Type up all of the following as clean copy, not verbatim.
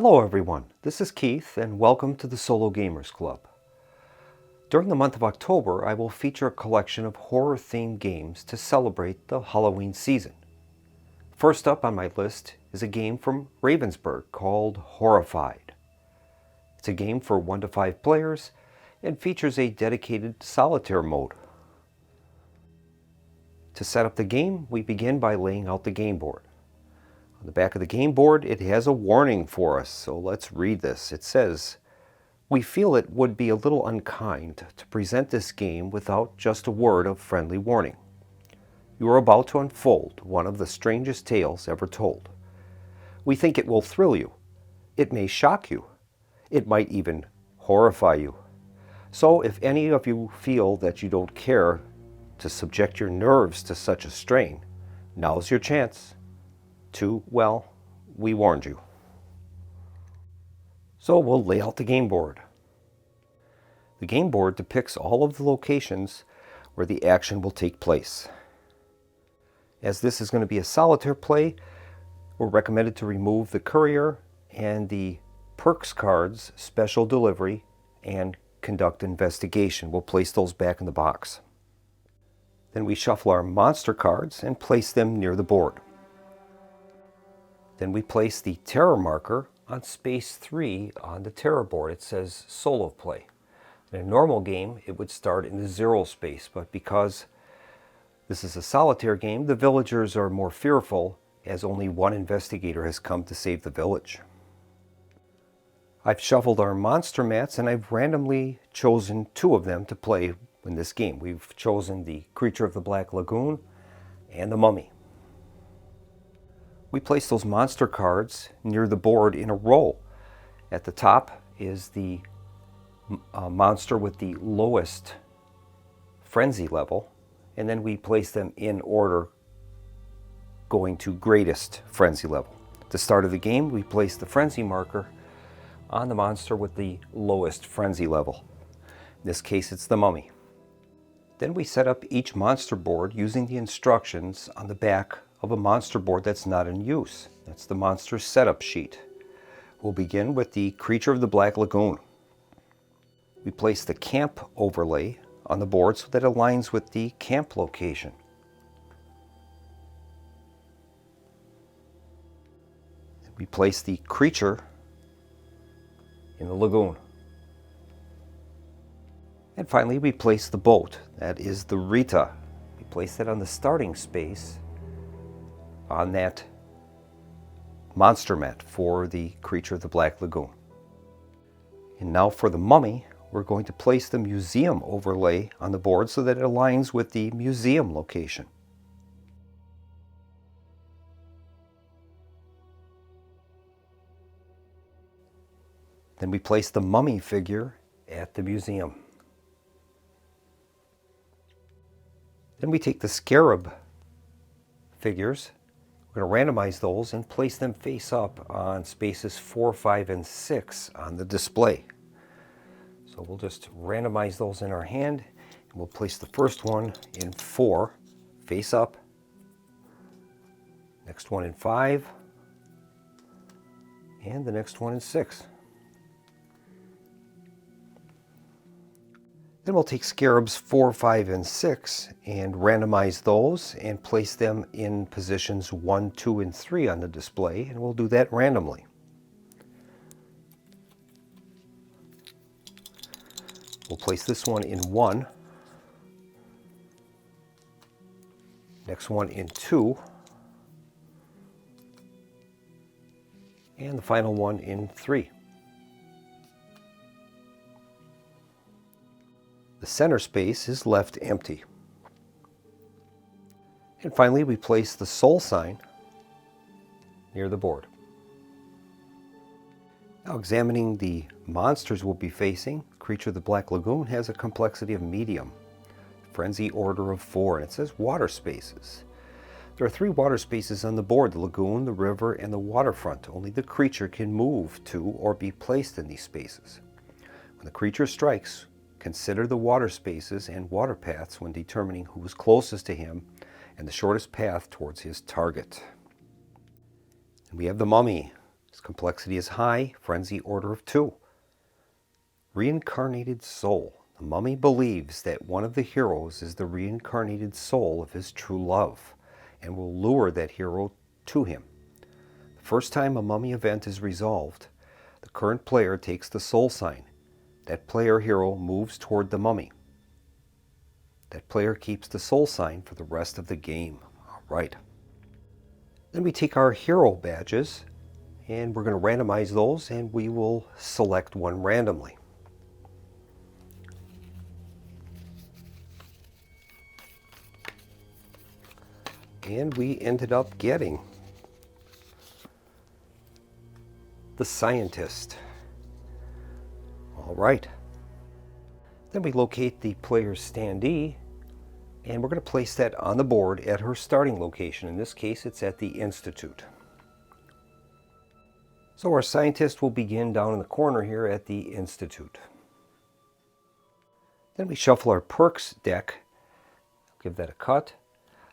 Hello everyone, this is Keith and welcome to the Solo Gamers Club. During the month of October, I will feature a collection of horror-themed games to celebrate the Halloween season. First up on my list is a game from Ravensburger called Horrified. It's a game for 1 to 5 players and features a dedicated solitaire mode. To set up the game, we begin by laying out the game board. On the back of the game board, it has a warning for us, so let's read this. It says, "We feel it would be a little unkind to present this game without just a word of friendly warning. You are about to unfold one of the strangest tales ever told. We think it will thrill you. It may shock you. It might even horrify you. So if any of you feel that you don't care to subject your nerves to such a strain, now's your chance. Well, we warned you." So we'll lay out the game board. The game board depicts all of the locations where the action will take place. As this is going to be a solitaire play, we're recommended to remove the courier and the perks cards, special delivery, and conduct investigation. We'll place those back in the box. Then we shuffle our monster cards and place them near the board. Then we place the terror marker on space 3 on the terror board. It says solo play. In a normal game, it would start in the 0 space, but because this is a solitaire game, the villagers are more fearful as only one investigator has come to save the village. I've shuffled our monster mats and I've randomly chosen 2 of them to play in this game. We've chosen the Creature of the Black Lagoon and the Mummy. We place those monster cards near the board in a row. At the top is the monster with the lowest frenzy level, and then we place them in order going to greatest frenzy level. At the start of the game, we place the frenzy marker on the monster with the lowest frenzy level. In this case, it's the Mummy. Then we set up each monster board using the instructions on the back of a monster board that's not in use. That's the monster setup sheet. We'll begin with the Creature of the Black Lagoon. We place the camp overlay on the board so that it aligns with the camp location. We place the creature in the lagoon. And finally, we place the boat. That is the Rita. We place that on the starting space on that monster mat for the Creature of the Black Lagoon. And now for the Mummy, we're going to place the museum overlay on the board so that it aligns with the museum location. Then we place the Mummy figure at the museum. Then we take the scarab figures. We're going to randomize those and place them face up on spaces 4, 5, and 6 on the display. So we'll just randomize those in our hand, and we'll place the first one in 4, face up. Next one in 5, and the next one in 6. Then we'll take scarabs 4, 5, and 6 and randomize those and place them in positions 1, 2, and 3 on the display, and we'll do that randomly. We'll place this one in 1, next one in 2, and the final one in 3. The center space is left empty. And finally, we place the soul sign near the board. Now, examining the monsters we'll be facing, Creature of the Black Lagoon has a complexity of medium, frenzy order of 4, and it says water spaces. There are 3 water spaces on the board: the lagoon, the river, and the waterfront. Only the creature can move to or be placed in these spaces. When the creature strikes, consider the water spaces and water paths when determining who is closest to him and the shortest path towards his target. And we have the Mummy His complexity is high, frenzy order of 2. Reincarnated soul. The mummy believes that one of the heroes is the reincarnated soul of his true love and will lure that hero to him. The first time a mummy event is resolved, the current player takes the soul sign. That player hero moves toward the mummy. That player keeps the soul sign for the rest of the game. All right. Then we take our hero badges and we're going to randomize those, and we will select one randomly. And we ended up getting the scientist. All right. Then we locate the player's standee, and we're going to place that on the board at her starting location. In this case, it's at the Institute. So our scientist will begin down in the corner here at the Institute. Then we shuffle our perks deck, give that a cut,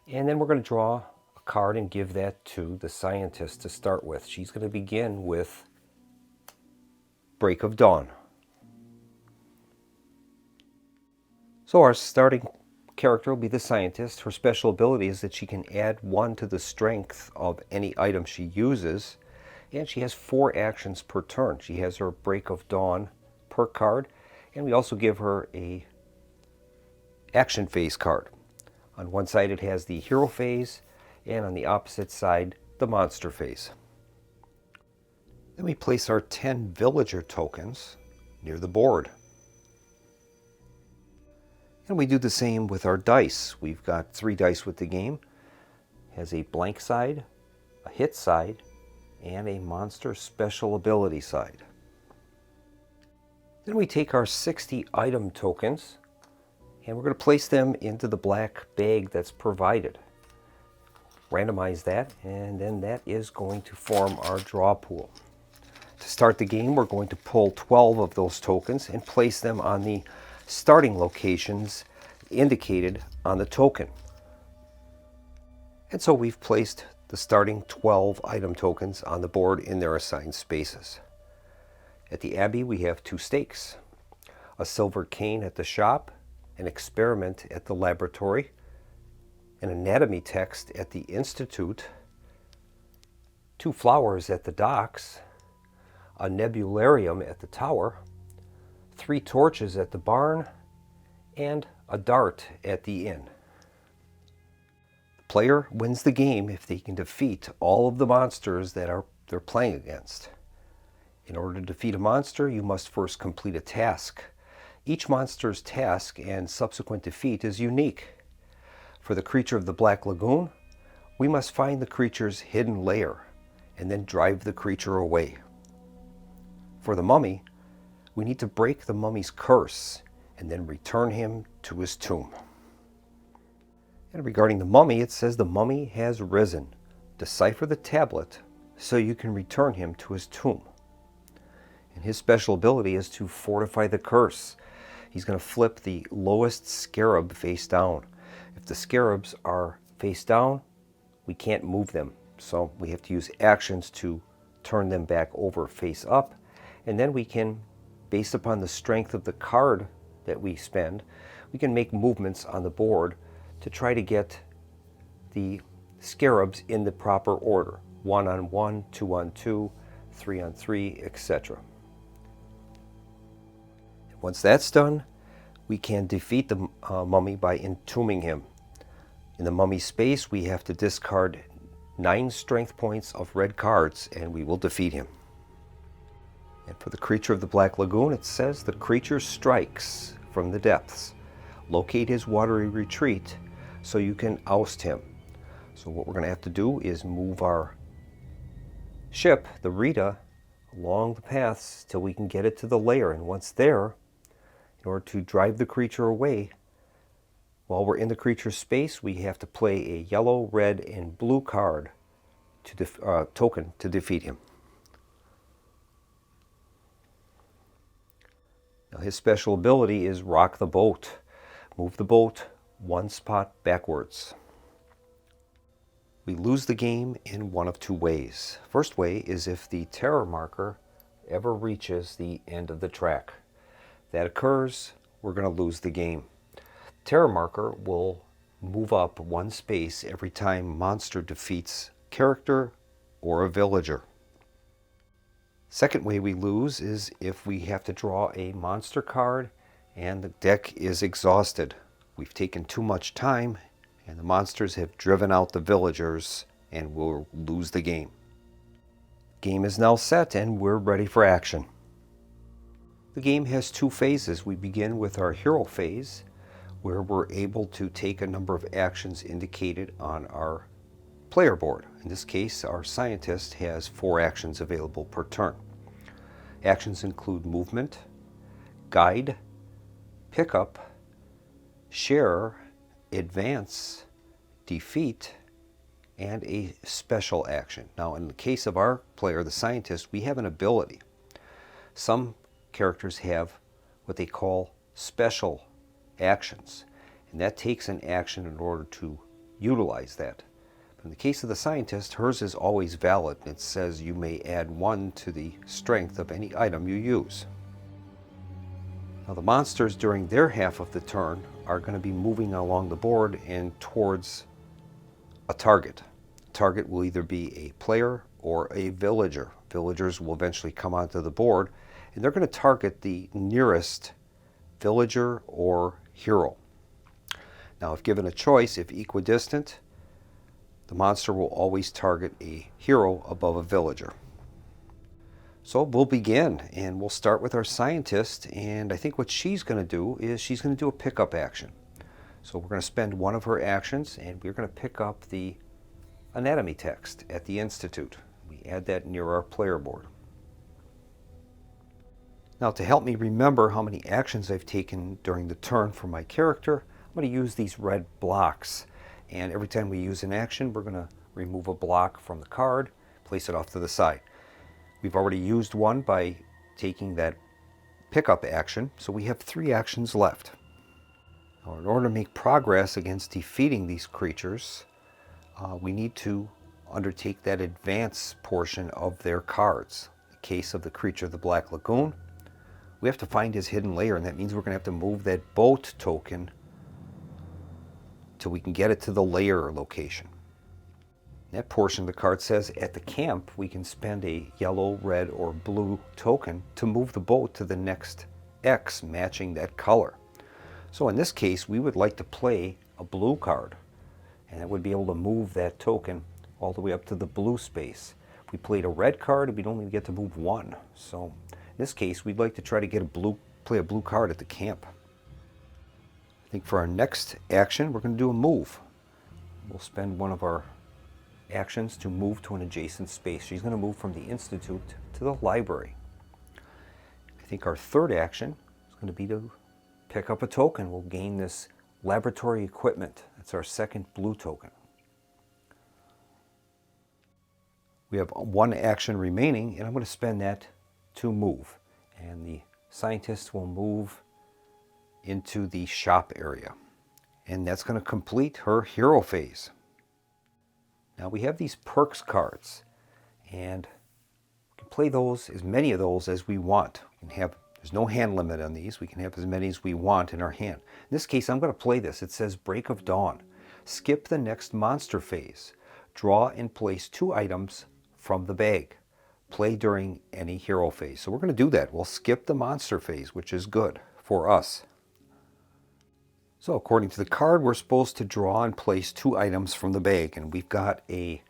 and then we're going to draw a card and give that to the scientist to start with. She's going to begin with Break of Dawn. So our starting character will be the scientist. Her special ability is that she can add 1 to the strength of any item she uses, and she has 4 actions per turn. She has her Break of Dawn perk card, and we also give her a action phase card. On one side it has the hero phase, and on the opposite side the monster phase. Then we place our 10 villager tokens near the board. And we do the same with our dice. We've got 3 dice with the game. It has a blank side, a hit side, and a monster special ability side. Then we take our 60 item tokens and we're going to place them into the black bag that's provided. Randomize that, and then that is going to form our draw pool. To start the game, we're going to pull 12 of those tokens and place them on the starting locations indicated on the token. And so we've placed the starting 12 item tokens on the board in their assigned spaces. At the Abbey, we have 2 stakes, a silver cane at the shop, an experiment at the laboratory, an anatomy text at the Institute, 2 flowers at the docks, a nebularium at the tower, 3 torches at the barn, and a dart at the inn. The player wins the game if they can defeat all of the monsters that they're playing against. In order to defeat a monster, you must first complete a task. Each monster's task and subsequent defeat is unique. For the creature of the Black Lagoon, we must find the creature's hidden lair and then drive the creature away. For the mummy, we need to break the mummy's curse and then return him to his tomb. And regarding the mummy, it says the mummy has risen. Decipher the tablet so you can return him to his tomb. And his special ability is to fortify the curse. He's going to flip the lowest scarab face down. If the scarabs are face down, we can't move them. So we have to use actions to turn them back over face up. And then we can, based upon the strength of the card that we spend, we can make movements on the board to try to get the scarabs in the proper order. 1 on 1, 2 on 2, 3 on 3, etc. Once that's done, we can defeat the mummy by entombing him. In the mummy space, we have to discard 9 strength points of red cards, and we will defeat him. And for the creature of the Black Lagoon, it says the creature strikes from the depths. Locate his watery retreat so you can oust him. So what we're going to have to do is move our ship, the Rita, along the paths till we can get it to the lair. And once there, in order to drive the creature away, while we're in the creature's space, we have to play a yellow, red, and blue card to token to defeat him. Now his special ability is rock the boat. Move the boat 1 spot backwards. We lose the game in one of two ways. First way is if the terror marker ever reaches the end of the track. If that occurs, we're going to lose the game. Terror marker will move up one space every time monster defeats character or a villager. Second way we lose is if we have to draw a monster card and the deck is exhausted. We've taken too much time and the monsters have driven out the villagers and we'll lose the game. Game is now set and we're ready for action. The game has two phases. We begin with our hero phase, where we're able to take a number of actions indicated on our player board. In this case, our scientist has 4 actions available per turn. Actions include movement, guide, pickup, share, advance, defeat, and a special action. Now, in the case of our player, the scientist, we have an ability. Some characters have what they call special actions, and that takes an action in order to utilize that. But in the case of the scientist, hers is always valid. It says you may add 1 to the strength of any item you use. Now, the monsters during their half of the turn are going to be moving along the board and towards a target. The target will either be a player or a villager. Villagers will eventually come onto the board, and they're going to target the nearest villager or hero. Now, if given a choice, if equidistant, the monster will always target a hero above a villager. So we'll begin, and we'll start with our scientist, and I think what she's going to do is she's going to do a pickup action. So we're going to spend one of her actions, and we're going to pick up the anatomy text at the Institute. We add that near our player board. Now, to help me remember how many actions I've taken during the turn for my character, I'm going to use these red blocks. And every time we use an action, we're going to remove a block from the card, place it off to the side. We've already used one by taking that pickup action, so we have 3 actions left. Now, in order to make progress against defeating these creatures, we need to undertake that advance portion of their cards. In the case of the creature of the Black Lagoon, we have to find his hidden lair, and that means we're going to have to move that boat token till we can get it to the lair location. That portion of the card says at the camp we can spend a yellow, red, or blue token to move the boat to the next X matching that color. So in this case, we would like to play a blue card, and that would be able to move that token all the way up to the blue space. If we played a red card, we'd only get to move 1. So in this case, we'd like to try to get play a blue card at the camp. I think for our next action, we're going to do a move. We'll spend one of our actions to move to an adjacent space. She's going to move from the Institute to the library. I think our third action is going to be to pick up a token. We'll gain this laboratory equipment. That's our second blue token. We have 1 action remaining, and I'm going to spend that to move. And the scientist will move into the shop area. And that's going to complete her hero phase. Now we have these perks cards, and we can play those, as many of those as we want. There's no hand limit on these. We can have as many as we want in our hand. In this case, I'm going to play this. It says Break of Dawn. Skip the next monster phase. Draw and place 2 items from the bag. Play during any hero phase. So we're going to do that. We'll skip the monster phase, which is good for us. So according to the card, we're supposed to draw and place 2 items from the bag. And we've got a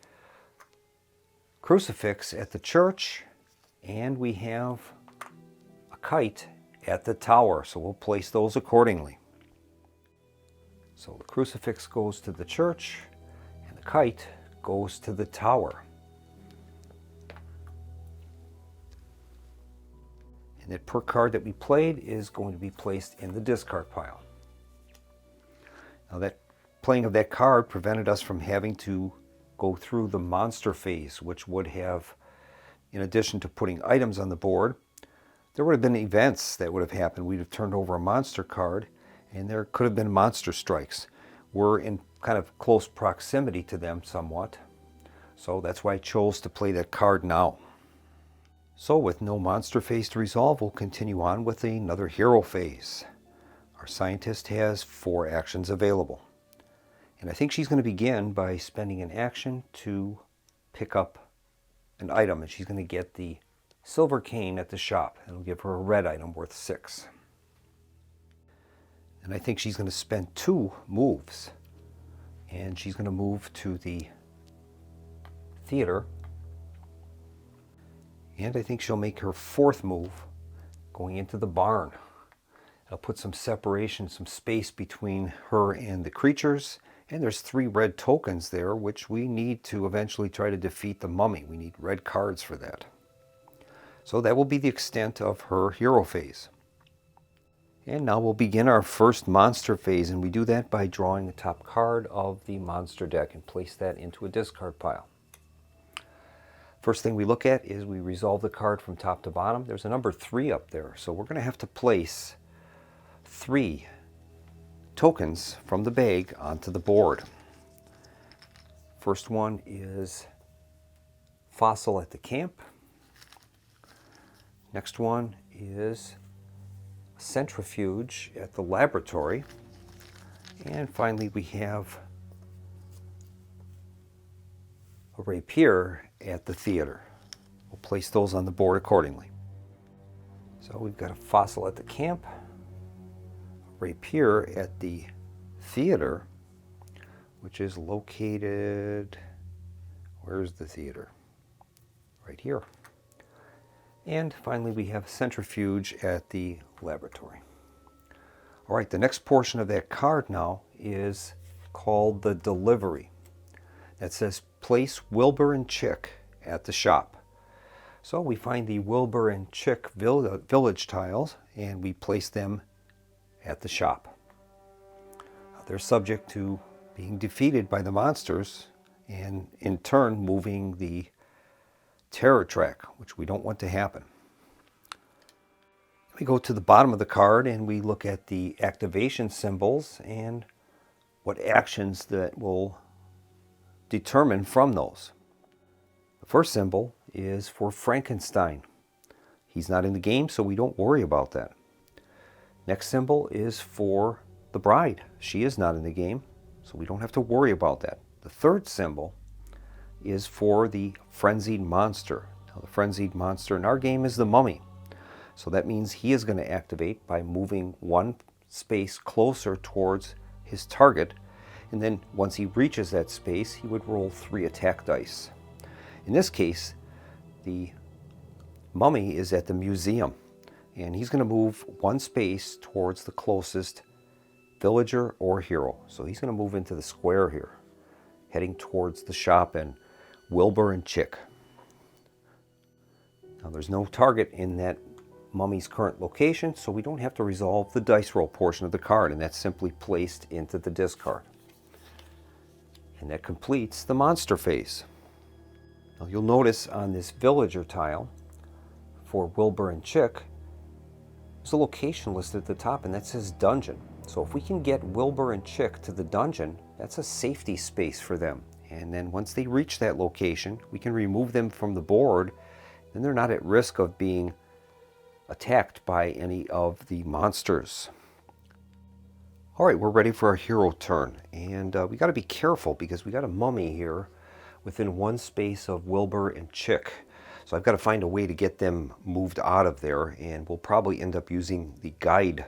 crucifix at the church, and we have a kite at the tower. So we'll place those accordingly. So the crucifix goes to the church, and the kite goes to the tower. And that perk card that we played is going to be placed in the discard pile. Now that playing of that card prevented us from having to go through the monster phase, which would have, in addition to putting items on the board, there would have been events that would have happened. We'd have turned over a monster card, and there could have been monster strikes. We're in kind of close proximity to them somewhat. So that's why I chose to play that card now. So with no monster phase to resolve, we'll continue on with another hero phase. Our scientist has 4 actions available. And I think she's going to begin by spending an action to pick up an item. And she's going to get the silver cane at the shop. It'll give her a red item worth 6. And I think she's going to spend 2 moves. And she's going to move to the theater. And I think she'll make her 4th move going into the barn. It'll put some separation, some space between her and the creatures. And there's 3 red tokens there, which we need to eventually try to defeat the mummy. We need red cards for that. So that will be the extent of her hero phase. And now we'll begin our first monster phase, and we do that by drawing the top card of the monster deck and place that into a discard pile. First thing we look at is we resolve the card from top to bottom. There's a number 3 up there, so we're going to have to place 3 tokens from the bag onto the board. First one is Fossil at the Camp. Next one is Centrifuge at the Laboratory. And finally we have a Rapier at the Theater. We'll place those on the board accordingly. So we've got a Fossil at the Camp, a Rapier at the Theater, which is located, where's the theater? Right here. And finally we have Centrifuge at the Laboratory. All right, the next portion of that card now is called the Delivery. That says place Wilbur and Chick at the shop. So we find the Wilbur and Chick village tiles and we place them at the shop. They're subject to being defeated by the monsters and in turn moving the terror track, which we don't want to happen. We go to the bottom of the card and we look at the activation symbols and what actions that will determine from those. The first symbol is for Frankenstein. He's not in the game, so we don't worry about that. Next symbol is for the bride. She is not in the game, so we don't have to worry about that. The third symbol is for the frenzied monster. Now, the frenzied monster in our game is the mummy. So that means he is going to activate by moving 1 space closer towards his target. And then once he reaches that space, he would roll 3 attack dice. In this case, the mummy is at the museum. And he's going to move 1 space towards the closest villager or hero. So he's going to move into the square here, heading towards the shop and Wilbur and Chick. Now there's no target in that mummy's current location, so we don't have to resolve the dice roll portion of the card, and that's simply placed into the discard. And that completes the monster phase. Now you'll notice on this villager tile for Wilbur and Chick, there's a location listed at the top, and that says dungeon. So if we can get Wilbur and Chick to the dungeon, that's a safety space for them. And then once they reach that location, we can remove them from the board, and they're not at risk of being attacked by any of the monsters. All right, we're ready for our hero turn. And we got to be careful because we got a mummy here within 1 space of Wilbur and Chick. So I've got to find a way to get them moved out of there, and we'll probably end up using the guide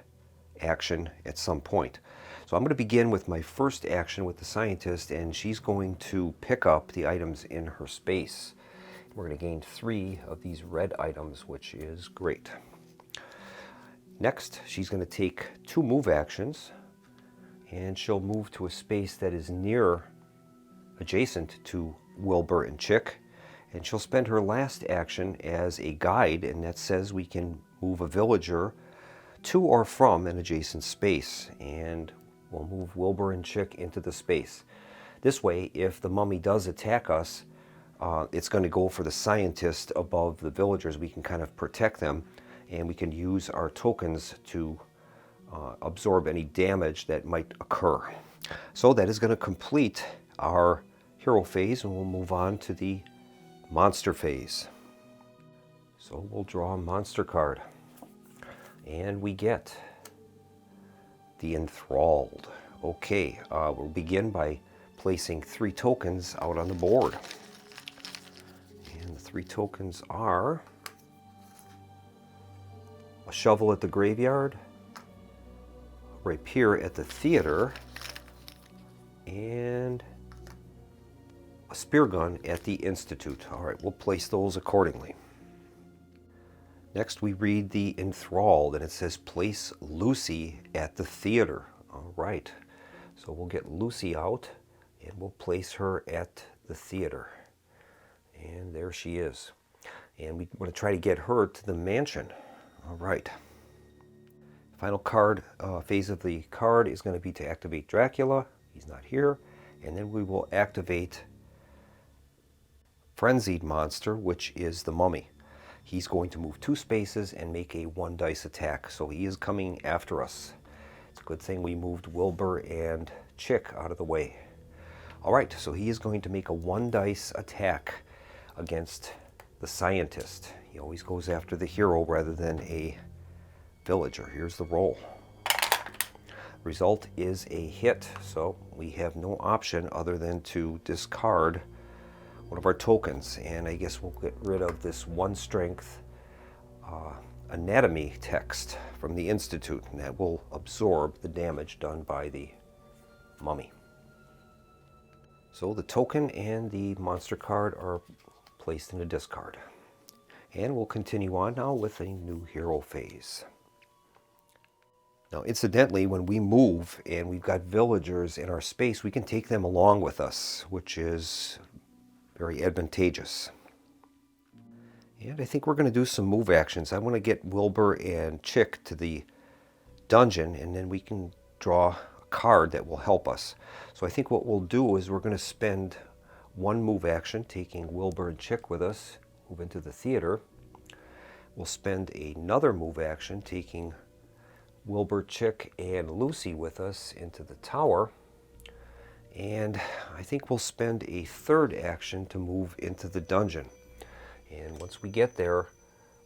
action at some point. So I'm going to begin with my first action with the scientist, and she's going to pick up the items in her space. We're going to gain 3 of these red items, which is great. Next, she's going to take 2 move actions, and she'll move to a space that is adjacent to Wilbur and Chick, and she'll spend her last action as a guide, and that says we can move a villager to or from an adjacent space, and we'll move Wilbur and Chick into the space. This way, if the mummy does attack us, it's going to go for the scientist above the villagers. We can kind of protect them, and we can use our tokens to absorb any damage that might occur. So that is going to complete our hero phase, and we'll move on to the monster phase. So we'll draw a monster card, and we get the Enthralled. Okay, we'll begin by placing 3 tokens out on the board. And the 3 tokens are a shovel at the graveyard, a rapier at the theater, and a spear gun at the Institute. All right, we'll place those accordingly. Next, we read the Enthralled, and it says place Lucy at the theater. All right, so we'll get Lucy out, and we'll place her at the theater. And there she is. And we want to try to get her to the mansion. All right. Final card, phase of the card is going to be to activate Dracula. He's not here. And then we will activate Frenzied Monster, which is the Mummy. He's going to move 2 spaces and make a 1 dice attack. So he is coming after us. It's a good thing we moved Wilbur and Chick out of the way. All right, so he is going to make a 1 dice attack against the scientist. He always goes after the hero rather than a villager. Here's the roll. Result is a hit, so we have no option other than to discard one of our tokens, and I guess we'll get rid of this 1 strength anatomy text from the Institute, and that will absorb the damage done by the mummy. So the token and the monster card are placed in a discard. And we'll continue on now with a new hero phase. Now, incidentally, when we move and we've got villagers in our space, we can take them along with us, which is very advantageous. And I think we're going to do some move actions. I want to get Wilbur and Chick to the dungeon, and then we can draw a card that will help us. So I think what we'll do is we're going to spend 1 move action, taking Wilbur and Chick with us, move into the theater. We'll spend another move action, taking Wilbur, Chick, and Lucy with us into the tower. And I think we'll spend a 3rd action to move into the dungeon. And once we get there,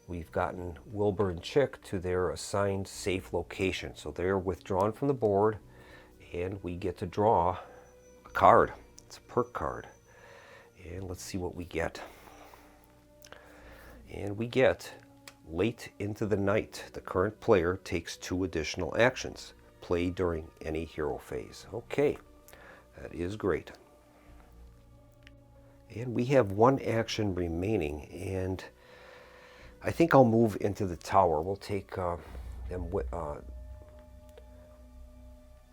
we've gotten Wilbur and Chick to their assigned safe location. So they're withdrawn from the board, and we get to draw a card. It's a perk card. And let's see what we get. And we get Late into the Night. The current player takes 2 additional actions. Play during any hero phase. Okay. That is great. And we have 1 action remaining, and I think I'll move into the tower. We'll take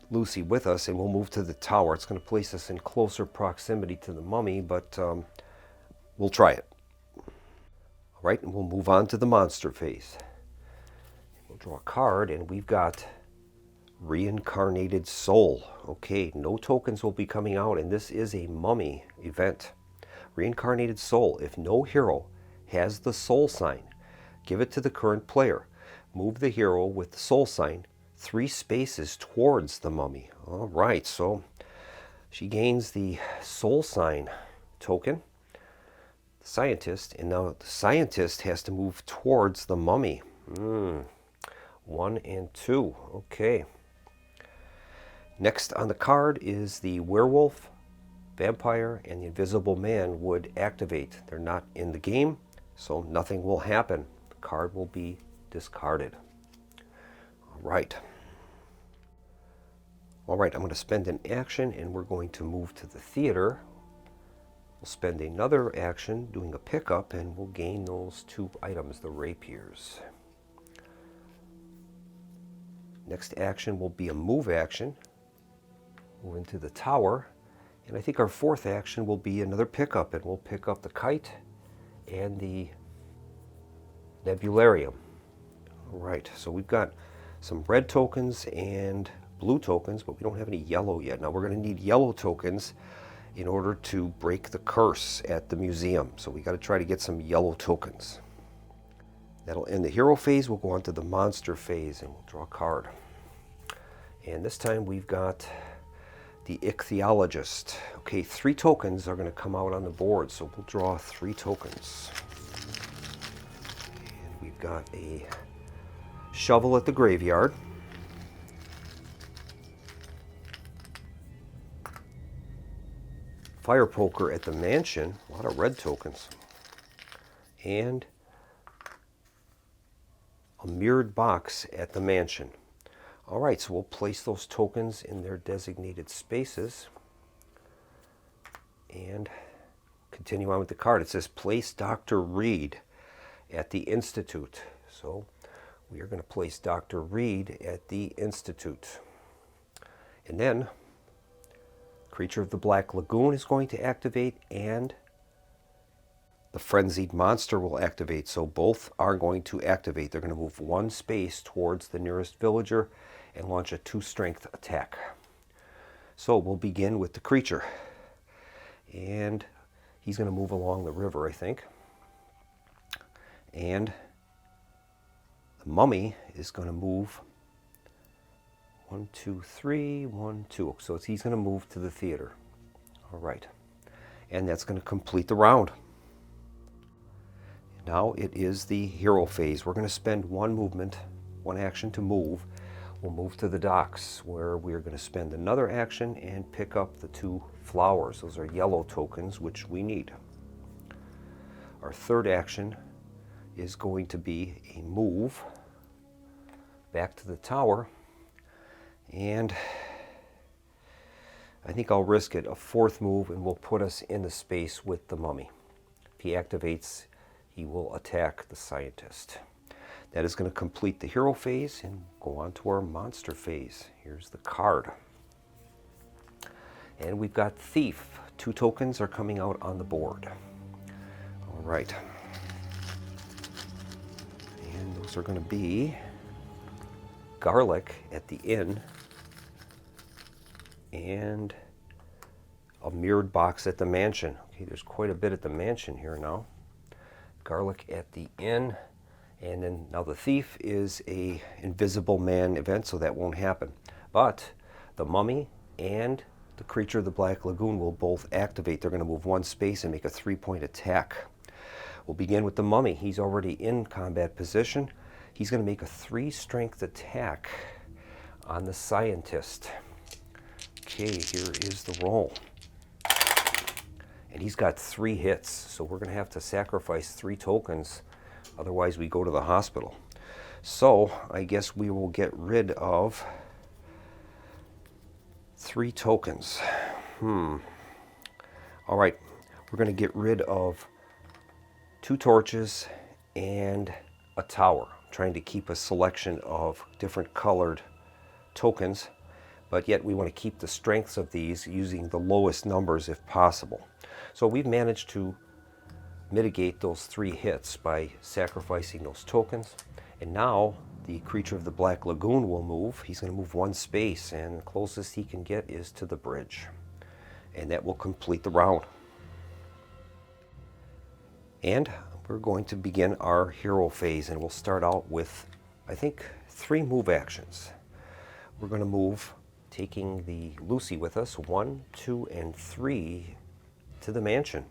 Lucy with us, and we'll move to the tower. It's going to place us in closer proximity to the mummy, but we'll try it. All right, and we'll move on to the monster phase. We'll draw a card, and we've got Reincarnated Soul. Okay, no tokens will be coming out, and this is a mummy event. Reincarnated Soul. If no hero has the soul sign, give it to the current player. Move the hero with the soul sign 3 spaces towards the mummy. All right, so she gains the soul sign token, the scientist, and now the scientist has to move towards the mummy. 1 and 2. Okay. Next on the card is the werewolf, vampire, and the invisible man would activate. They're not in the game, so nothing will happen. The card will be discarded. All right. All right, I'm going to spend an action, and we're going to move to the theater. We'll spend another action doing a pickup, and we'll gain those 2 items, the rapiers. Next action will be a move action. Move into the tower. And I think our 4th action will be another pickup, and we'll pick up the kite and the nebularium. All right, so we've got some red tokens and blue tokens, but we don't have any yellow yet. Now we're going to need yellow tokens in order to break the curse at the museum. So we got to try to get some yellow tokens. That'll end the hero phase. We'll go on to the monster phase, and we'll draw a card. And this time we've got the ichthyologist. Okay, 3 tokens are going to come out on the board, so we'll draw 3 tokens. And we've got a shovel at the graveyard. Fire poker at the mansion, a lot of red tokens. And a mirrored box at the mansion. All right, so we'll place those tokens in their designated spaces and continue on with the card. It says place Dr. Reed at the Institute. So we are going to place Dr. Reed at the Institute. And then Creature of the Black Lagoon is going to activate, and the Frenzied Monster will activate. So both are going to activate. They're going to move 1 space towards the nearest villager and launch a 2 strength attack. So we'll begin with the creature. And he's going to move along the river, I think. And the mummy is going to move 1, 2, 3, 1, 2. So he's going to move to the theater. All right. And that's going to complete the round. Now it is the hero phase. We're going to spend 1 movement, 1 action to move. We'll move to the docks, where we are going to spend another action and pick up the 2 flowers. Those are yellow tokens, which we need. Our third action is going to be a move back to the tower. And I think I'll risk it, a 4th move, and we'll put us in the space with the mummy. If he activates, he will attack the scientist. That is going to complete the hero phase and go on to our monster phase. Here's the card. And we've got Thief. 2 tokens are coming out on the board. All right. And those are going to be Garlic at the inn and a mirrored box at the mansion. Okay, there's quite a bit at the mansion here now. Garlic at the inn. And then now the Thief is a Invisible Man event, so that won't happen. But the Mummy and the Creature of the Black Lagoon will both activate. They're going to move 1 space and make a 3-point attack. We'll begin with the Mummy. He's already in combat position. He's going to make a 3 strength attack on the scientist. Okay, here is the roll. And he's got 3 hits, so we're going to have to sacrifice 3 tokens. Otherwise, we go to the hospital. So I guess we will get rid of 3 tokens. All right, we're going to get rid of 2 torches and a tower. I'm trying to keep a selection of different colored tokens, but yet we want to keep the strengths of these using the lowest numbers if possible. So we've managed to mitigate those 3 hits by sacrificing those tokens. And now the Creature of the Black Lagoon will move. He's going to move 1 space, and the closest he can get is to the bridge. And that will complete the round. And we're going to begin our hero phase, and we'll start out with, I think, 3 move actions. We're going to move, taking the Lucy with us, 1, 2, and 3 to the mansion.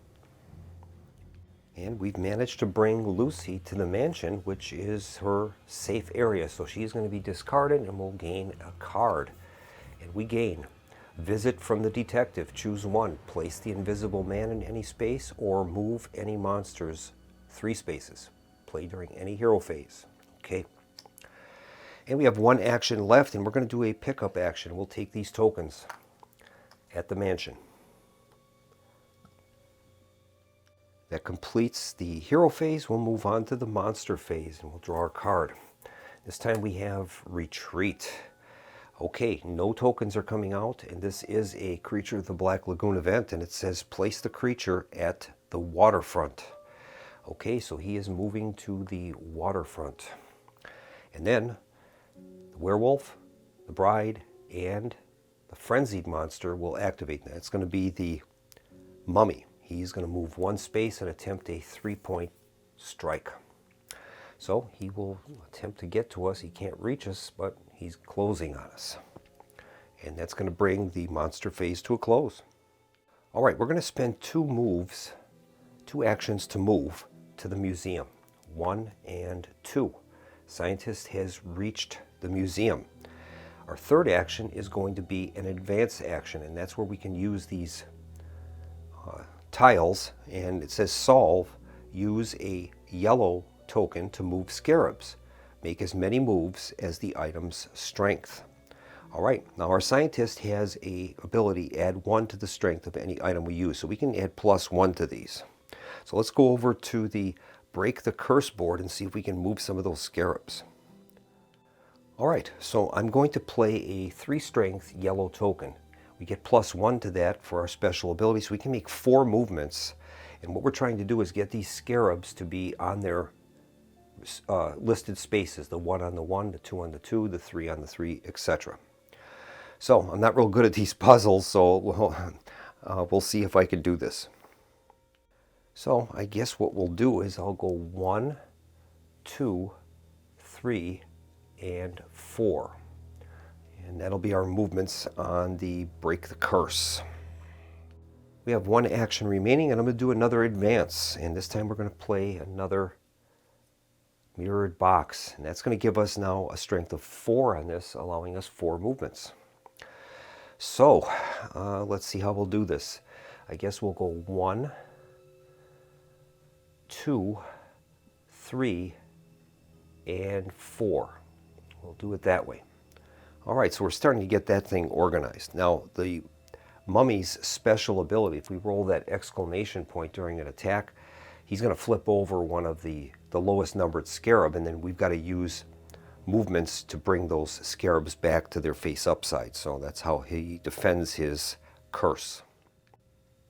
And we've managed to bring Lucy to the mansion, which is her safe area. So she's going to be discarded, and we'll gain a card. And we gain Visit from the Detective. Choose 1. Place the Invisible Man in any space, or move any monsters 3 spaces. Play during any hero phase. Okay. And we have 1 action left, and we're going to do a pickup action. We'll take these tokens at the mansion. That completes the hero phase. We'll move on to the monster phase, and we'll draw our card. This time we have Retreat. Okay, no tokens are coming out, and this is a Creature of the Black Lagoon event, and it says place the creature at the waterfront. Okay, so he is moving to the waterfront. And then the werewolf, the bride, and the frenzied monster will activate. That's going to be the mummy. He's going to move 1 space and attempt a 3-point strike. So he will attempt to get to us. He can't reach us, but he's closing on us. And that's going to bring the monster phase to a close. All right, we're going to spend 2 actions to move to the museum. 1 and 2. Scientist has reached the museum. Our third action is going to be an advance action, and that's where we can use these tiles, and it says solve. Use a yellow token to move scarabs. Make as many moves as the item's strength. All right, now our scientist has a ability, add 1 to the strength of any item we use, so we can add +1 to these. So let's go over to the break the curse board and see if we can move some of those scarabs. All right, so I'm going to play a 3 strength yellow token. We get +1 to that for our special ability, so we can make 4 movements. And what we're trying to do is get these scarabs to be on their listed spaces, the 1 on the 1, the 2 on the 2, the 3 on the 3, etc. So I'm not real good at these puzzles, so we'll see if I can do this. So I guess what we'll do is I'll go 1, 2, 3, and 4. And that'll be our movements on the break the curse. We have 1 action remaining, and I'm going to do another advance. And this time we're going to play another mirrored box. And that's going to give us now a strength of 4 on this, allowing us 4 movements. So let's see how we'll do this. I guess we'll go 1, 2, 3, and 4. We'll do it that way. All right, so we're starting to get that thing organized. Now, the mummy's special ability, if we roll that exclamation point during an attack, he's going to flip over one of the lowest numbered scarab, and then we've got to use movements to bring those scarabs back to their face upside. So that's how he defends his curse.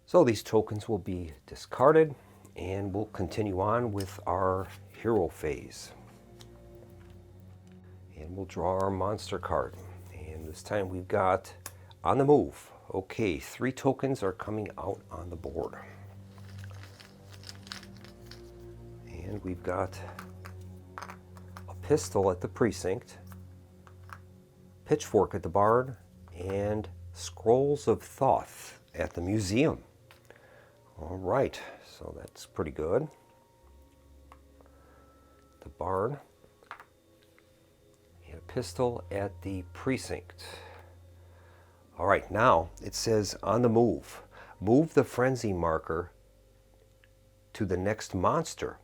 So these tokens will be discarded, and we'll continue on with our hero phase. And we'll draw our monster card. And this time we've got on the move. Okay, 3 tokens are coming out on the board. And we've got a pistol at the precinct, pitchfork at the barn, and scrolls of Thoth at the museum. All right, so that's pretty good. The barn. A pistol at the precinct. All right, now it says on the move. Move the frenzy marker to the next monster,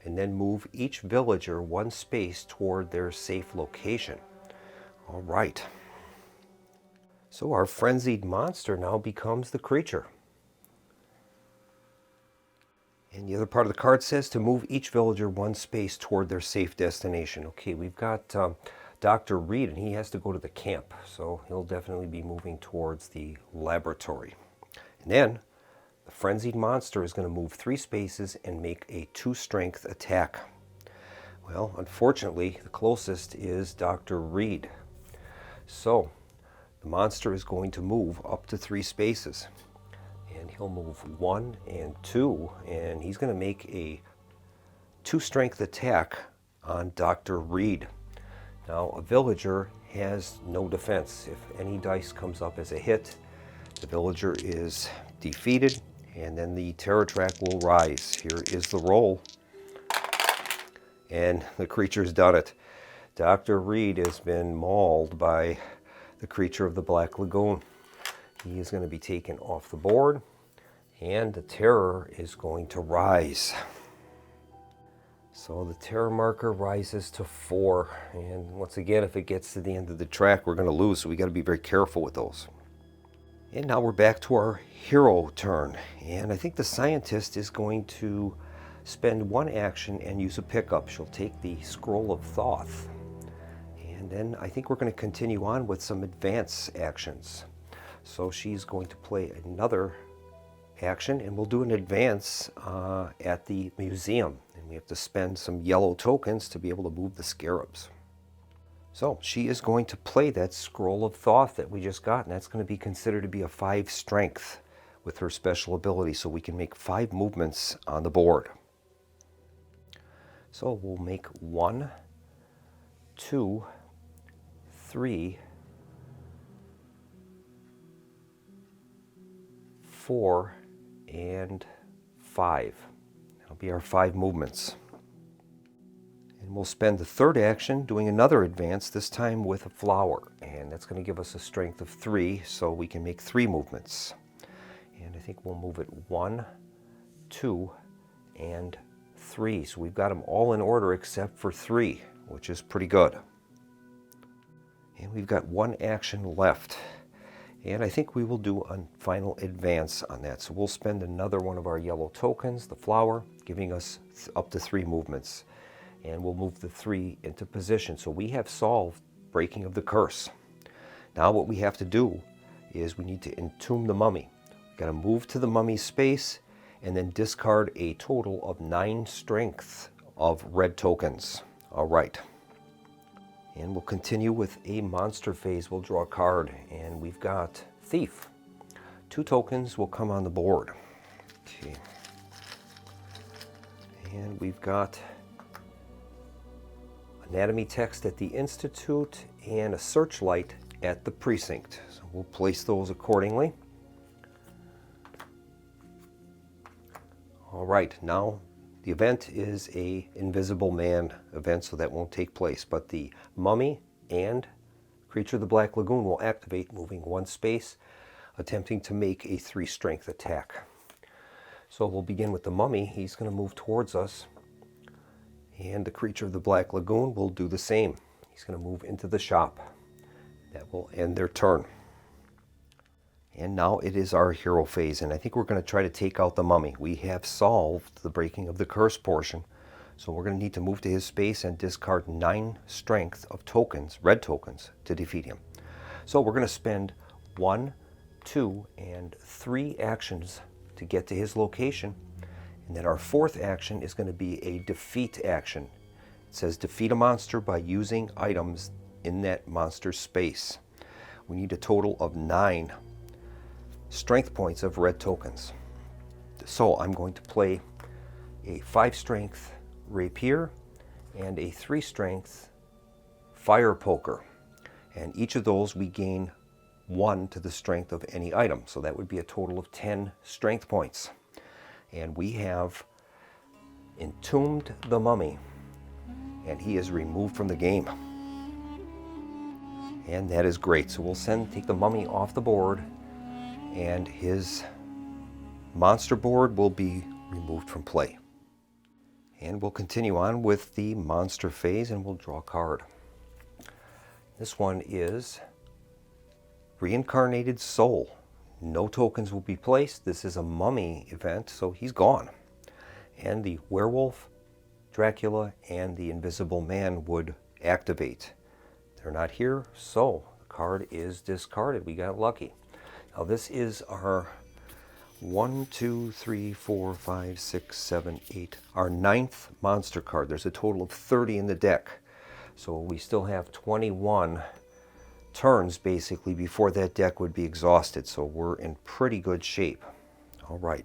and then move each villager 1 space toward their safe location. All right. So our frenzied monster now becomes the creature. And the other part of the card says to move each villager 1 space toward their safe destination. Okay, we've got Dr. Reed, and he has to go to the camp, so he'll definitely be moving towards the laboratory. And then the frenzied monster is going to move 3 spaces and make a 2 strength attack. Well, unfortunately, the closest is Dr. Reed. So the monster is going to move up to 3 spaces. And he'll move 1 and 2, and he's going to make a 2 strength attack on Dr. Reed. Now, a villager has no defense. If any dice comes up as a hit, the villager is defeated, and then the terror track will rise. Here is the roll. And the creature's done it. Dr. Reed has been mauled by the creature of the Black Lagoon. He is going to be taken off the board, and the terror is going to rise. So the terror marker rises to 4, and once again, if it gets to the end of the track, we're going to lose, so we got to be very careful with those. And now we're back to our hero turn, and I think the scientist is going to spend 1 action and use a pickup. She'll take the scroll of Thoth, and then I think we're going to continue on with some advance actions. So she's going to play another action, and we'll do an advance at the museum, and we have to spend some yellow tokens to be able to move the scarabs. So she is going to play that scroll of Thoth that we just got, and that's going to be considered to be a 5 strength with her special ability, so we can make 5 movements on the board. So we'll make 1, 2, 3, 4, and 5. That'll be our 5 movements. And we'll spend the third action doing another advance, this time with a flower. And that's going to give us a strength of 3, so we can make 3 movements. And I think we'll move it 1, 2, and 3. So we've got them all in order except for 3, which is pretty good. And we've got 1 action left. And I think we will do a final advance on that. So we'll spend another one of our yellow tokens, the flower, giving us up to 3 movements. And we'll move the 3 into position. So we have solved breaking of the curse. Now what we have to do is we need to entomb the mummy. We've got to move to the mummy's space and then discard a total of 9 strength of red tokens. All right. And we'll continue with a monster phase. We'll draw a card, and we've got Thief. 2 tokens will come on the board. Okay. And we've got anatomy text at the Institute and a searchlight at the precinct. So we'll place those accordingly. All right, now the event is a Invisible Man event, so that won't take place. But the mummy and Creature of the Black Lagoon will activate, moving 1 space, attempting to make a 3 strength attack. So we'll begin with the mummy. He's going to move towards us. And the Creature of the Black Lagoon will do the same. He's going to move into the shop. That will end their turn. And now it is our hero phase, and I think we're going to try to take out the mummy. We have solved the breaking of the curse portion, so we're going to need to move to his space and discard 9 strength of tokens, red tokens, to defeat him. So we're going to spend 1, 2, and 3 actions to get to his location, and then our 4th action is going to be a defeat action. It says defeat a monster by using items in that monster's space. We need a total of 9 strength points of red tokens. So I'm going to play a 5 strength rapier and a 3 strength fire poker. And each of those we gain 1 to the strength of any item. So that would be a total of 10 strength points. And we have entombed the mummy, and he is removed from the game. And that is great. So we'll take the mummy off the board, and his monster board will be removed from play. And we'll continue on with the monster phase, and we'll draw a card. This one is Reincarnated Soul. No tokens will be placed. This is a mummy event, so he's gone. And the werewolf, Dracula, and the Invisible Man would activate. They're not here, so the card is discarded. We got lucky. Now this is our 1, 2, 3, 4, 5, 6, 7, 8. Our 9th monster card. There's a total of 30 in the deck. So we still have 21 turns basically before that deck would be exhausted. So we're in pretty good shape. All right.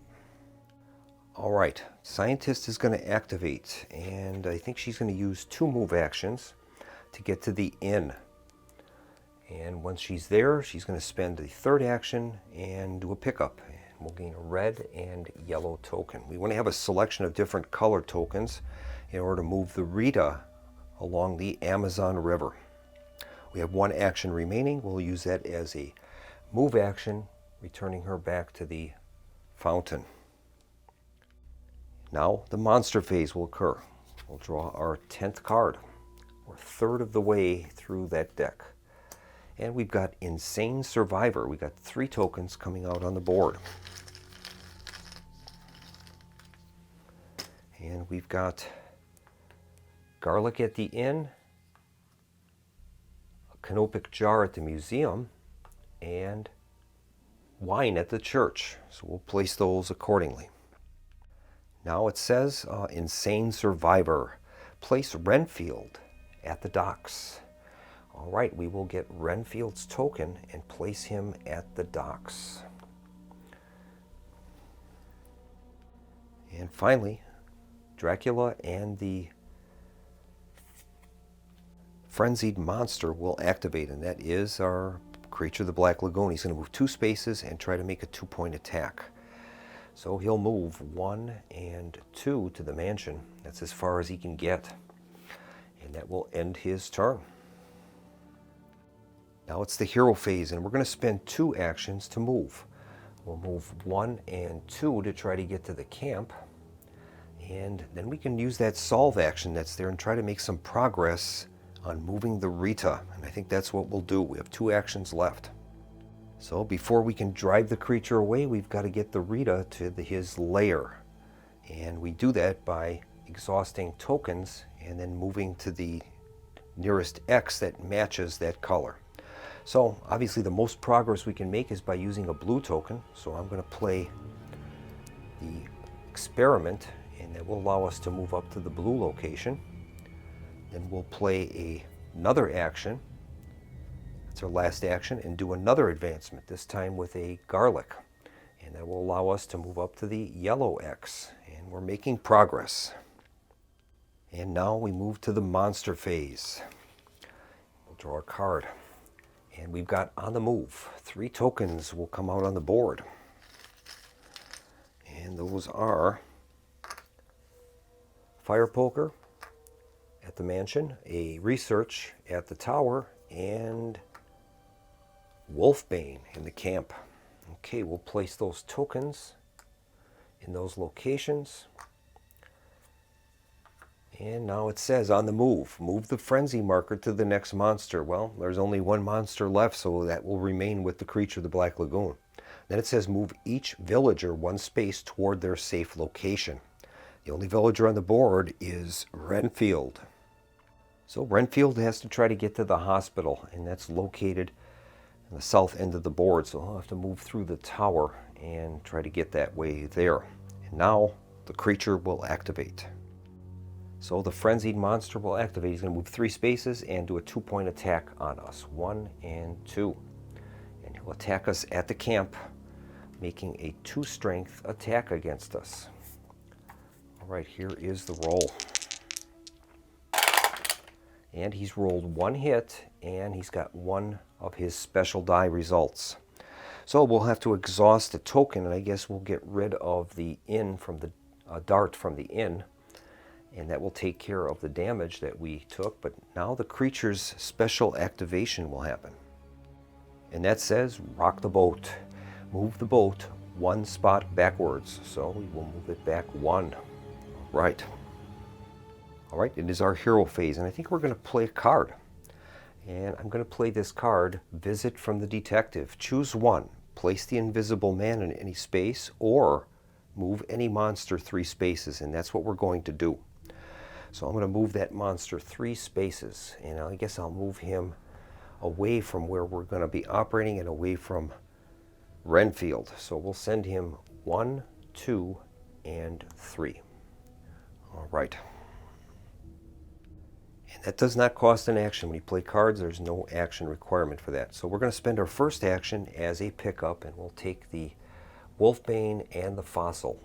All right. Scientist is going to activate, and I think she's going to use 2 move actions to get to the inn. And once she's there, she's going to spend the 3rd action and do a pickup. And we'll gain a red and yellow token. We want to have a selection of different color tokens in order to move the Rita along the Amazon River. We have 1 action remaining. We'll use that as a move action, returning her back to the fountain. Now the monster phase will occur. We'll draw our 10th card. We're 1/3 of the way through that deck. And we've got Insane Survivor. We've got 3 tokens coming out on the board. And we've got Garlic at the Inn, a Canopic Jar at the museum, and Wine at the church. So we'll place those accordingly. Now it says Insane Survivor. Place Renfield at the docks. All right, we will get Renfield's token and place him at the docks. And finally, Dracula and the Frenzied Monster will activate, and that is our Creature of the Black Lagoon. He's going to move 2 spaces and try to make a 2-point attack. So he'll move 1 and 2 to the mansion. That's as far as he can get. And that will end his turn. Now it's the hero phase, and we're going to spend 2 actions to move. We'll move 1 and 2 to try to get to the camp. And then we can use that solve action that's there and try to make some progress on moving the Rita. And I think that's what we'll do. We have 2 actions left. So before we can drive the creature away, we've got to get the Rita to his lair. And we do that by exhausting tokens and then moving to the nearest X that matches that color. So obviously the most progress we can make is by using a blue token. So I'm going to play the experiment, and that will allow us to move up to the blue location. Then we'll play another action. That's our last action, and do another advancement, this time with a garlic. And that will allow us to move up to the yellow X. And we're making progress. And now we move to the monster phase. We'll draw a card. And we've got on the move. 3 tokens will come out on the board. And those are Fire Poker at the mansion, a Research at the tower, and Wolfbane in the camp. Okay, we'll place those tokens in those locations. And now it says on the move, move the frenzy marker to the next monster. Well, there's only 1 monster left, so that will remain with the creature of the Black Lagoon. Then it says move each villager 1 space toward their safe location. The only villager on the board is Renfield. So Renfield has to try to get to the hospital, and that's located on the south end of the board. So he'll have to move through the tower and try to get that way there. And now the creature will activate. So the frenzied monster will activate. He's going to move 3 spaces and do a 2-point attack on us. 1 and 2. And he'll attack us at the camp, making a 2 strength attack against us. All right, here is the roll. And he's rolled 1 hit, and he's got 1 of his special die results. So we'll have to exhaust a token, and I guess we'll get rid of the inn from the dart from the inn. And that will take care of the damage that we took. But now the creature's special activation will happen. And that says, rock the boat. Move the boat 1 spot backwards. So we will move it back 1. Right. All right, it is our hero phase. And I think we're going to play a card. And I'm going to play this card, Visit from the Detective. Choose 1. Place the invisible man in any space, or move any monster 3 spaces. And that's what we're going to do. So I'm going to move that monster 3 spaces, and I guess I'll move him away from where we're going to be operating and away from Renfield. So we'll send him 1, 2, and 3. All right. And that does not cost an action. When you play cards, there's no action requirement for that. So we're going to spend our first action as a pickup, and we'll take the Wolfbane and the Fossil.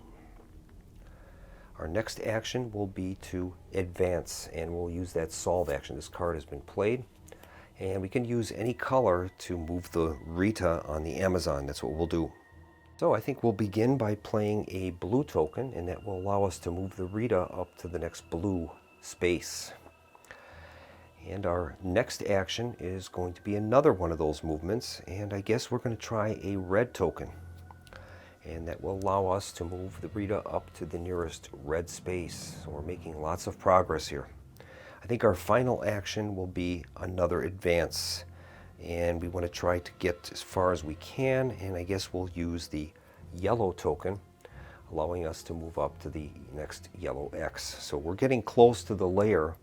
Our next action will be to advance, and we'll use that solve action. This card has been played, and we can use any color to move the Rita on the Amazon. That's what we'll do. So I think we'll begin by playing a blue token, and that will allow us to move the Rita up to the next blue space. And our next action is going to be another one of those movements, and I guess we're going to try a red token. And that will allow us to move the Rita up to the nearest red space. So we're making lots of progress here. I think our final action will be another advance. And we want to try to get as far as we can. And I guess we'll use the yellow token, allowing us to move up to the next yellow X. So we're getting close to the layer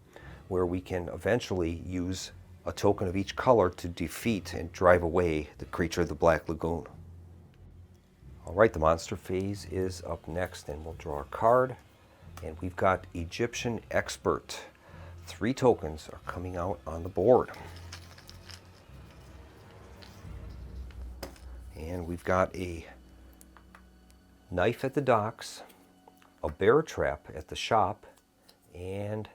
where we can eventually use a token of each color to defeat and drive away the creature of the Black Lagoon. All right, the monster phase is up next, and we'll draw a card. And we've got Egyptian Expert. 3 tokens are coming out on the board. And we've got a knife at the docks, a bear trap at the shop, and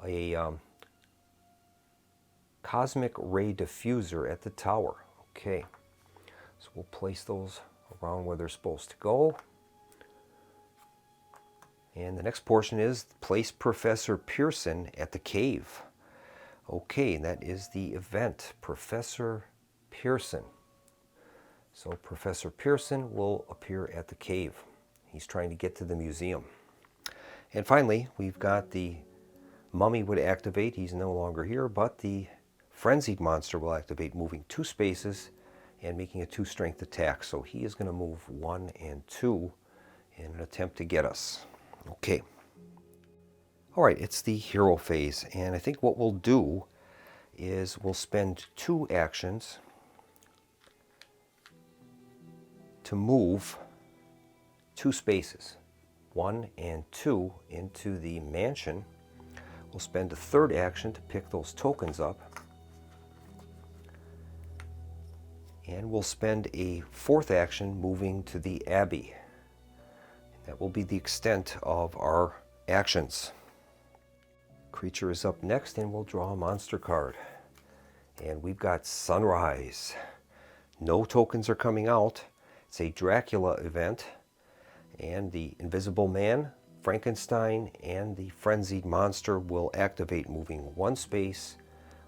a cosmic ray diffuser at the tower. Okay, so we'll place those around where they're supposed to go. And the next portion is place Professor Pearson at the cave. Okay, that is the event, Professor Pearson. So Professor Pearson will appear at the cave. He's trying to get to the museum. And finally, we've got the mummy would activate. He's no longer here, but the frenzied monster will activate, moving 2 spaces and making a 2 strength attack. So he is going to move 1 and 2 in an attempt to get us. Okay. All right, it's the hero phase, and I think what we'll do is we'll spend 2 actions to move 2 spaces, 1 and 2, into the mansion. We'll spend a 3rd action to pick those tokens up, and we'll spend a 4th action moving to the Abbey. That will be the extent of our actions. Creature is up next, and we'll draw a monster card. And we've got Sunrise. No tokens are coming out. It's a Dracula event. And the Invisible Man, Frankenstein, and the Frenzied Monster will activate, moving 1 space,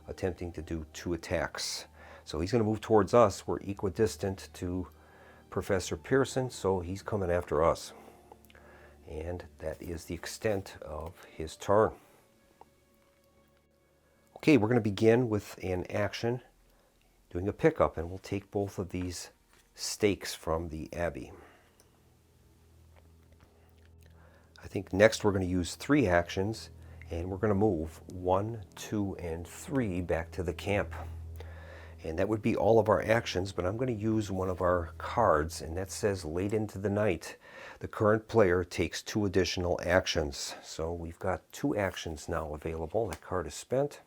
attempting to do 2 attacks. So he's going to move towards us. We're equidistant to Professor Pearson, so he's coming after us. And that is the extent of his turn. Okay, we're going to begin with an action, doing a pickup, and we'll take both of these stakes from the Abbey. I think next we're going to use 3 actions, and we're going to move 1, 2, and 3 back to the camp. And that would be all of our actions, but I'm going to use one of our cards, and that says late into the night. The current player takes 2 additional actions. So we've got 2 actions now available. That card is spent.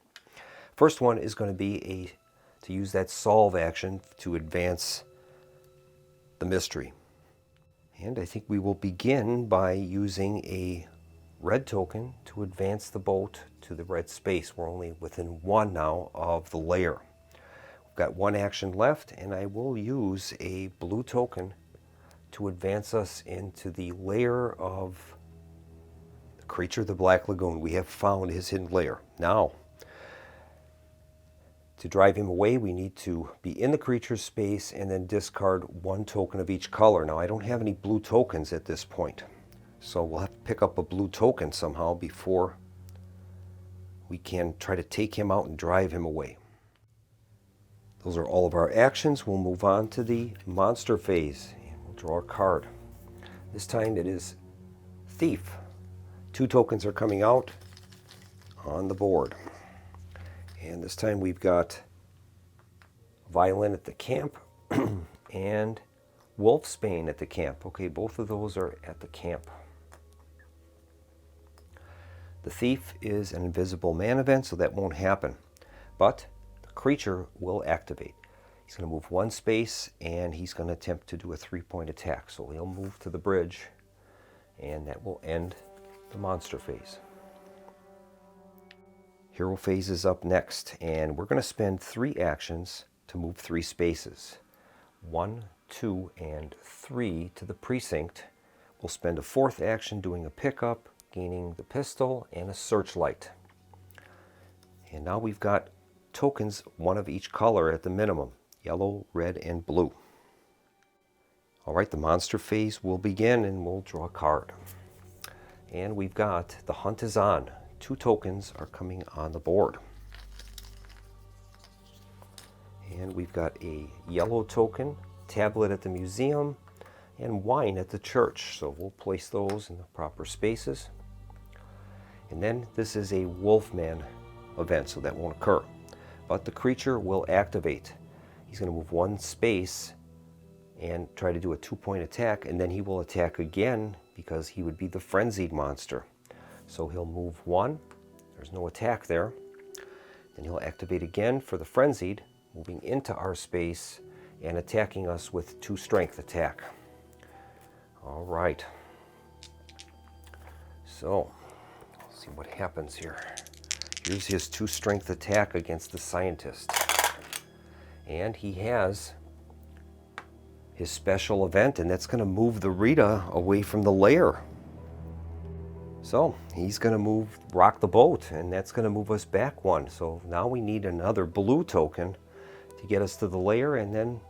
First one is going to be to use that solve action to advance the mystery. And I think we will begin by using a red token to advance the boat to the red space. We're only within 1 now of the layer. We've got 1 action left, and I will use a blue token to advance us into the lair of the creature of the Black Lagoon. We have found his hidden lair. Now, to drive him away, we need to be in the creature's space and then discard 1 token of each color. Now, I don't have any blue tokens at this point, so we'll have to pick up a blue token somehow before we can try to take him out and drive him away. Those are all of our actions. We'll move on to the monster phase, and we'll draw a card. This time it is Thief. 2 tokens are coming out on the board. And this time we've got Violin at the camp and Wolfsbane at the camp. Okay, both of those are at the camp. The Thief is an Invisible Man event, so that won't happen. But the creature will activate. He's going to move 1 space, and he's going to attempt to do a 3-point attack. So he'll move to the bridge, and that will end the monster phase. Hero phase is up next, and we're going to spend 3 actions to move 3 spaces. 1, 2, and 3 to the precinct. We'll spend a 4th action doing a pickup, gaining the pistol and a searchlight. And now we've got tokens, 1 of each color at the minimum, yellow, red, and blue. All right, the monster phase will begin, and we'll draw a card. And we've got The Hunt is On. 2 tokens are coming on the board. And we've got a yellow token, tablet at the museum, and wine at the church. So we'll place those in the proper spaces. And then this is a Wolfman event, so that won't occur. But the creature will activate. He's going to move 1 space and try to do a 2-point attack, and then he will attack again because he would be the frenzied monster. So he'll move 1. There's no attack there. Then he'll activate again for the frenzied, moving into our space and attacking us with 2 strength attack. All right. So, let's see what happens here. Here's his 2 strength attack against the scientist. And he has his special event, and that's going to move the Rita away from the lair. So he's going to rock the boat, and that's going to move us back one. So now we need another blue token to get us to the lair, and then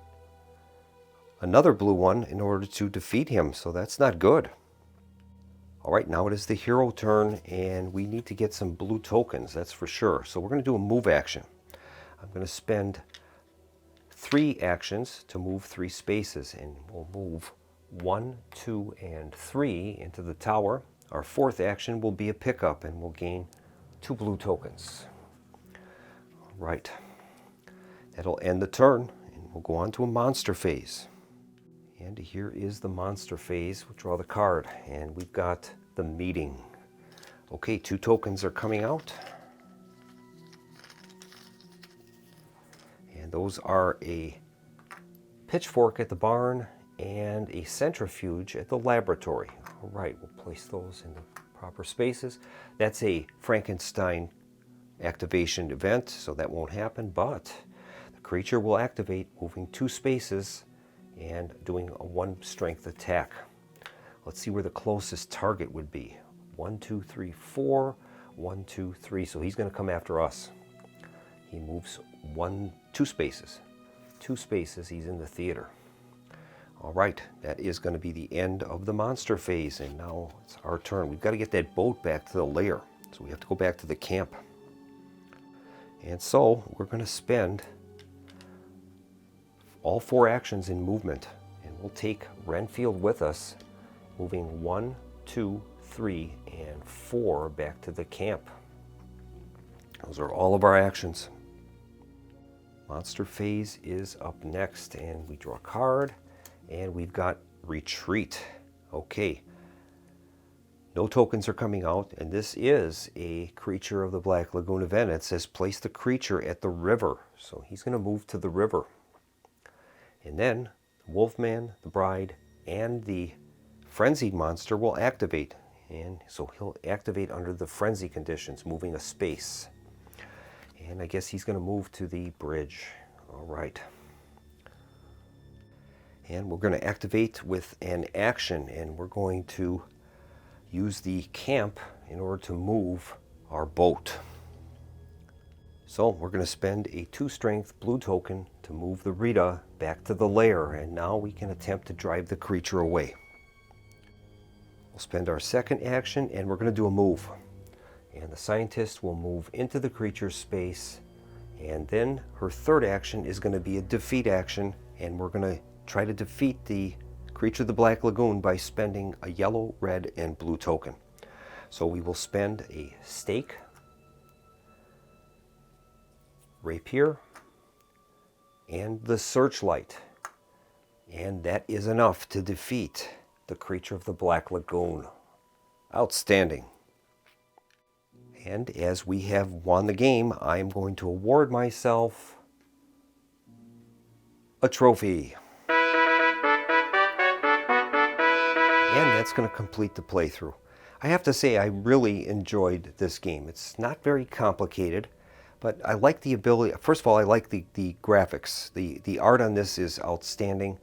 another blue one in order to defeat him. So that's not good. All right, now it is the hero turn, and we need to get some blue tokens, that's for sure. So we're going to do a move action. I'm going to spend 3 actions to move 3 spaces, and we'll move 1, 2, and 3 into the tower. Our 4th action will be a pickup, and we'll gain 2 blue tokens. All right, that'll end the turn, and we'll go on to a monster phase. And here is the monster phase. We'll draw the card, and we've got the meeting. Okay, 2 tokens are coming out. And those are a pitchfork at the barn and a centrifuge at the laboratory. All right, we'll place those in the proper spaces. That's a Frankenstein activation event, so that won't happen, but the creature will activate, moving 2 spaces and doing a 1 strength attack. Let's see where the closest target would be. 1, 2, 3, 4. 1, 2, 3. So he's going to come after us. He moves 2 spaces. 2 spaces, he's in the theater. All right, that is going to be the end of the monster phase, and now it's our turn. We've got to get that boat back to the lair, so we have to go back to the camp. And so we're going to spend all 4 actions in movement, and we'll take Renfield with us, moving 1, 2, 3, and 4 back to the camp. Those are all of our actions. Monster phase is up next, and we draw a card, and we've got retreat. Okay, no tokens are coming out, and this is a creature of the Black Lagoon event. It says place the creature at the river, so he's going to move to the river. And then the Wolfman, the Bride, and the Frenzied monster will activate. And so he'll activate under the frenzy conditions, moving a space. And I guess he's going to move to the bridge. All right. And we're going to activate with an action, and we're going to use the camp in order to move our boat. So we're going to spend a 2 strength blue token to move the Rita back to the lair, and now we can attempt to drive the creature away. We'll spend our 2nd action, and we're going to do a move. And the scientist will move into the creature's space, and then her 3rd action is going to be a defeat action, and we're going to try to defeat the creature of the Black Lagoon by spending a yellow, red, and blue token. So we will spend a stake, rapier, and the searchlight, and that is enough to defeat the creature of the Black Lagoon. Outstanding. And as we have won the game, I am going to award myself a trophy. And that's going to complete the playthrough. I have to say I really enjoyed this game. It's not very complicated, but I like the ability. First of all, I like the graphics. The art on this is outstanding.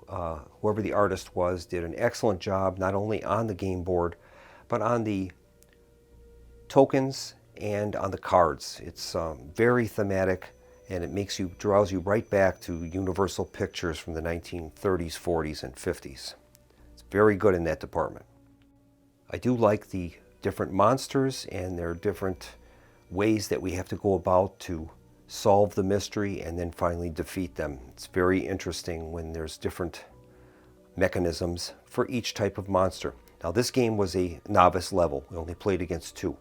Whoever the artist was did an excellent job, not only on the game board, but on the tokens and on the cards. It's very thematic, and it draws you right back to Universal Pictures from the 1930s, 40s, and 50s. It's very good in that department. I do like the different monsters and their different ways that we have to go about to solve the mystery and then finally defeat them. It's very interesting when there's different mechanisms for each type of monster. Now, this game was a novice level. We only played against 2.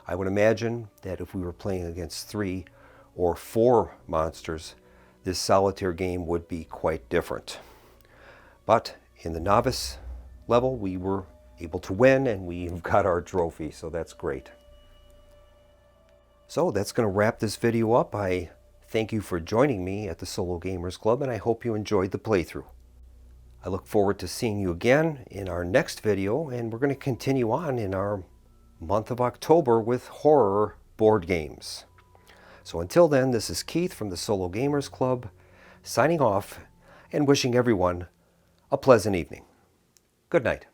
I would imagine that if we were playing against 3 or 4 monsters, this solitaire game would be quite different. But in the novice level, we were able to win, and we've got our trophy, so that's great. So that's going to wrap this video up. I thank you for joining me at the Solo Gamers Club, and I hope you enjoyed the playthrough. I look forward to seeing you again in our next video, and we're going to continue on in our month of October with horror board games. So until then, this is Keith from the Solo Gamers Club, signing off and wishing everyone a pleasant evening. Good night.